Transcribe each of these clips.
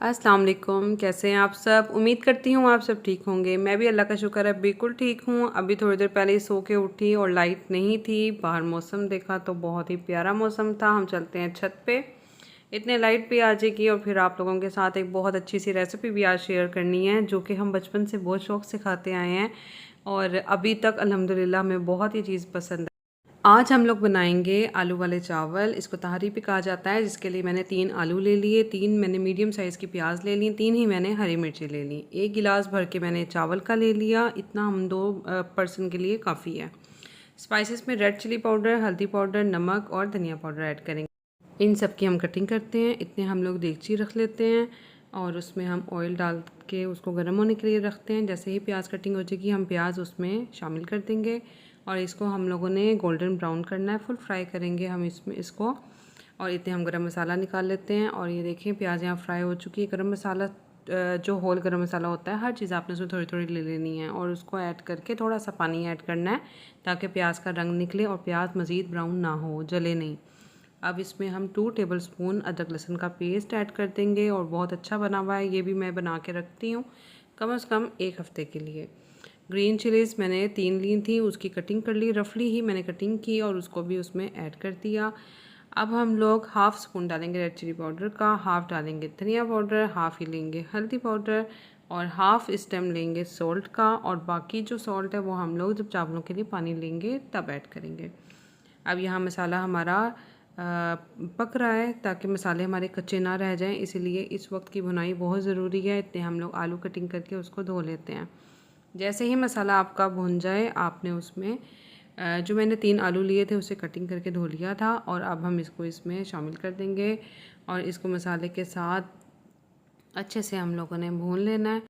अस्सलाम वालेकुम। कैसे हैं आप सब? उम्मीद करती हूँ आप सब ठीक होंगे। मैं भी अल्लाह का शुक्र है बिल्कुल ठीक हूँ। अभी थोड़ी देर पहले ही सो के उठी और लाइट नहीं थी। बाहर मौसम देखा तो बहुत ही प्यारा मौसम था। हम चलते हैं छत पे, इतने लाइट भी आ जाएगी। और फिर आप लोगों के साथ एक बहुत अच्छी सी रेसिपी भी आज शेयर करनी है, जो कि हम बचपन से बहुत शौक़ से खाते आए हैं और अभी तक अल्हम्दुलिल्लाह हमें बहुत ही चीज़ पसंद है। आज हम लोग बनाएंगे आलू वाले चावल। इसको तहरी भी कहा जाता है, जिसके लिए मैंने 3 आलू ले लिए, 3 मैंने मीडियम साइज़ की प्याज ले ली, 3 ही मैंने हरी मिर्ची ले ली। 1 गिलास भर के मैंने चावल का ले लिया। इतना हम 2 पर्सन के लिए काफ़ी है। स्पाइसेस में रेड चिली पाउडर, हल्दी पाउडर, नमक और धनिया पाउडर ऐड करेंगे। इन सब की हम कटिंग करते हैं। इतने हम लोग देगची रख लेते हैं और उसमें हम ऑयल डाल के उसको गर्म होने के लिए रखते हैं। जैसे ही प्याज कटिंग हो जाएगी हम प्याज उसमें शामिल कर देंगे और इसको हम लोगों ने गोल्डन ब्राउन करना है, फुल फ्राई करेंगे हम इसको। और इतने हम गरम मसाला निकाल लेते हैं और ये देखें प्याज यहाँ फ्राई हो चुकी है। गरम मसाला जो होल गरम मसाला होता है, हर चीज़ आपने उसमें थोड़ी थोड़ी ले लेनी है और उसको ऐड करके थोड़ा सा पानी ऐड करना है ताकि प्याज का रंग निकले और प्याज मज़ीद ब्राउन ना हो, जले नहीं। अब इसमें हम 2 टेबलस्पून अदरक लहसुन का पेस्ट ऐड कर देंगे और बहुत अच्छा बना हुआ है। ये भी मैं बना के रखती हूँ कम से कम 1 हफ़्ते के लिए। ग्रीन चिलीज़ मैंने 3 ली थी, उसकी कटिंग कर ली, रफली ही मैंने कटिंग की और उसको भी उसमें ऐड कर दिया। अब हम लोग हाफ़ स्पून डालेंगे रेड चिली पाउडर का, हाफ़ डालेंगे धनिया पाउडर, हाफ़ ही लेंगे हल्दी पाउडर और हाफ़ स्टेम लेंगे सॉल्ट का। और बाकी जो सॉल्ट है वो हम लोग जब चावलों के लिए पानी लेंगे तब ऐड करेंगे। अब यहाँ मसाला हमारा पक रहा है ताकि मसाले हमारे कच्चे ना रह जाएं, इसीलिए इस वक्त की भुनाई बहुत ज़रूरी है। इतने हम लोग आलू कटिंग करके उसको धो लेते हैं। जैसे ही मसाला आपका भुन जाए आपने उसमें जो मैंने 3 आलू लिए थे उसे कटिंग करके धो लिया था और अब हम इसको इसमें शामिल कर देंगे और इसको मसाले के साथ अच्छे से हम लोगों ने भून लेना है।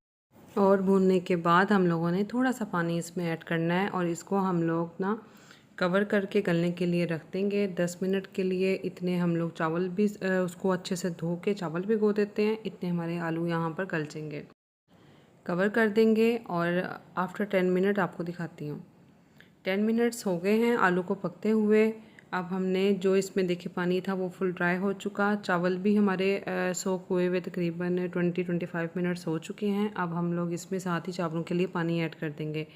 और भूनने के बाद हम लोगों ने थोड़ा सा पानी इसमें ऐड करना है और इसको हम लोग ना कवर करके गलने के लिए रख देंगे 10 मिनट के लिए। इतने हम लोग चावल भी उसको अच्छे से धो के चावल भिगो देते हैं। इतने हमारे आलू यहाँ पर गल जाएंगे। कवर कर देंगे और आफ्टर 10 मिनट आपको दिखाती हूँ। 10 मिनट्स हो गए हैं आलू को पकते हुए। अब हमने जो इसमें देखे पानी था वो फुल ड्राई हो चुका, चावल भी हमारे सोक हुए हुए तकरीबन 20-25 मिनट्स हो चुके हैं। अब हम लोग इसमें साथ ही चावलों के लिए पानी ऐड कर देंगे।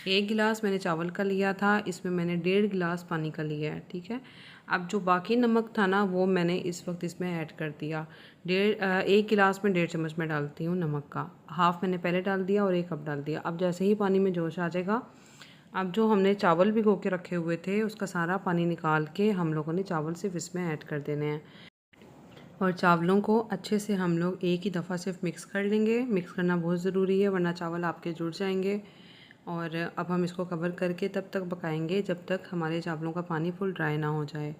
1 गिलास मैंने चावल का लिया था, इसमें मैंने 1.5 गिलास पानी का लिया है, ठीक है। अब जो बाकी नमक था ना वो मैंने इस वक्त इसमें ऐड कर दिया। 1 गिलास में 1.5 चम्मच मैं डालती हूँ नमक का, हाफ़ मैंने पहले डाल दिया और 1 कप डाल दिया। अब जैसे ही पानी में जोश आ जाएगा, अब जो हमने चावल भिगो के रखे हुए थे उसका सारा पानी निकाल के हम लोगों ने चावल सिर्फ इसमें ऐड कर देने हैं और चावलों को अच्छे से हम लोग एक ही दफ़ा सिर्फ मिक्स कर लेंगे। मिक्स करना बहुत ज़रूरी है वरना चावल आपके जुड़ जाएंगे। और अब हम इसको कवर करके तब तक पकाएंगे जब तक हमारे चावलों का पानी फुल ड्राई ना हो जाए।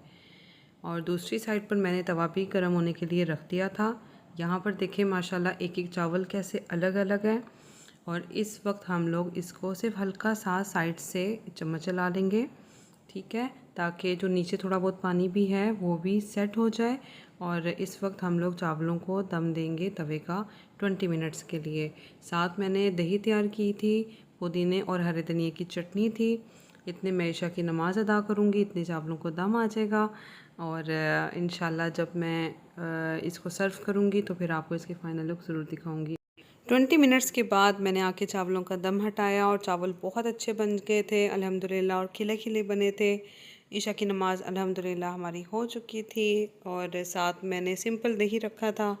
और दूसरी साइड पर मैंने तवा भी गर्म होने के लिए रख दिया था। यहाँ पर देखें माशाल्लाह एक एक चावल कैसे अलग अलग है। और इस वक्त हम लोग इसको सिर्फ हल्का सा साइड से चम्मच चला लेंगे, ठीक है, ताकि जो नीचे थोड़ा बहुत पानी भी है वो भी सेट हो जाए। और इस वक्त हम लोग चावलों को दम देंगे तवे का 20 मिनट्स के लिए। साथ मैंने दही तैयार की थी, पुदीने और हरे धनिए की चटनी थी। इतने मैं ईशा की नमाज़ अदा करूँगी, इतने चावलों को दम आ जाएगा। और इंशाल्लाह जब मैं इसको सर्व करूँगी तो फिर आपको इसकी फ़ाइनल लुक ज़रूर दिखाऊँगी। 20 मिनट्स के बाद मैंने आके चावलों का दम हटाया और चावल बहुत अच्छे बन गए थे अल्हम्दुलिल्लाह और खिले खिले बने थे। ईशा की नमाज़ अल्हम्दुलिल्लाह हमारी हो चुकी थी और साथ मैंने सिंपल दही रखा था,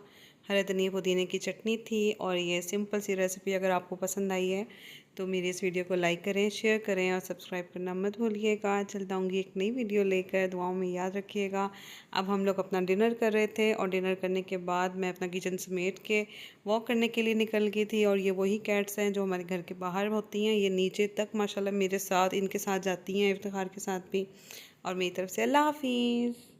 हरे धनिया पुदीने की चटनी थी। और ये सिंपल सी रेसिपी अगर आपको पसंद आई है तो मेरी इस वीडियो को लाइक करें, शेयर करें और सब्सक्राइब करना मत भूलिएगा। जल्द आऊँगी एक नई वीडियो लेकर, दुआओं में याद रखिएगा। अब हम लोग अपना डिनर कर रहे थे और डिनर करने के बाद मैं अपना किचन समेट के वॉक करने के लिए निकल गई थी। और ये वही कैट्स हैं जो हमारे घर के बाहर होती हैं, ये नीचे तक माशाल्लाह मेरे साथ इनके साथ जाती हैं, इफ्तिखार के साथ भी। और मेरी तरफ से अल्लाह हाफिज़।